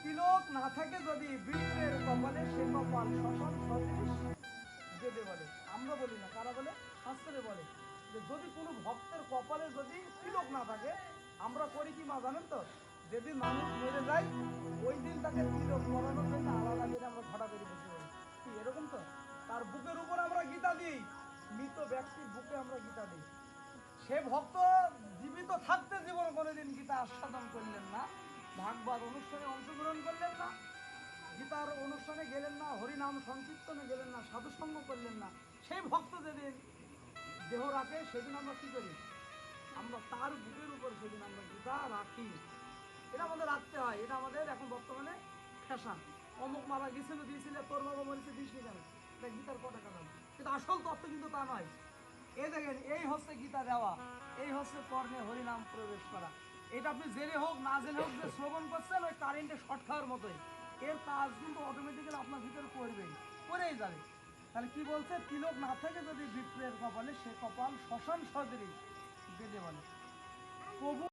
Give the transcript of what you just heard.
তিলক না থাকে যদি বিপ্রের কপালে সে কপাল শ্মশান সদৃশ বেদে বলে। আমরা বলি না, কারা বলে? শাস্ত্রে বলে যে যদি কোনো ভক্তের কপালে যদি তিলক না থাকে, আমরা করি কি মা জানেন তো? যেদিন মানুষ মরে যায় ওই দিন তাকে তিলক পরানোর জন্য আলাদা করে আমরা ঘটা করে বসে বলি। কি এরকম তো? তার বুকের উপর আমরা গীতা দিই, মৃত ব্যক্তির বুকে আমরা গীতা দিই। সে ভক্ত জীবিত থাকতে জীবনে কোনোদিন গীতা আস্বাদন করলেন না, ভাগবত অনুষ্ঠানে অংশগ্রহণ করলেন না, গীতার অনুষ্ঠানে গেলেন না, হরিনাম সংকীর্তনে গেলেন না, সাধুসঙ্গ করলেন না। সেই ভক্ত যেদিন দেহ রাখে সেদিন আমরা কি করি? আমরা তার বুকের উপর সেদিন আমরা গীতা রাখি। এটা আমাদের রাখতে হয়, এটা আমাদের এখন বর্তমানে ফ্যাশন। অমুক মারা গেছিল দিয়েছিলে, তোর বাবা মরেছে দিস নি কেন? এটা গীতার কথা কথা, কিন্তু আসল তত্ত্ব কিন্তু তা নয়। এই দেখেন, এই হচ্ছে গীতা দেওয়া, এই হচ্ছে কর্ণে হরিনাম প্রবেশ করা। এটা আপনি জেনে হোক না জেনে হোক যে শ্রবণ করছেন, ওই কারেন্টে শর্ট খাওয়ার মতোই এর কাজ কিন্তু অটোমেটিক্যালি আপনার ভিতরে করবেই, করেই যাবে। তাহলে কি বলছে? তিলক না থাকে যদি বিপ্রের কপালে সে কপাল শ্মশান সদৃশ বেদে বলে। প্রভু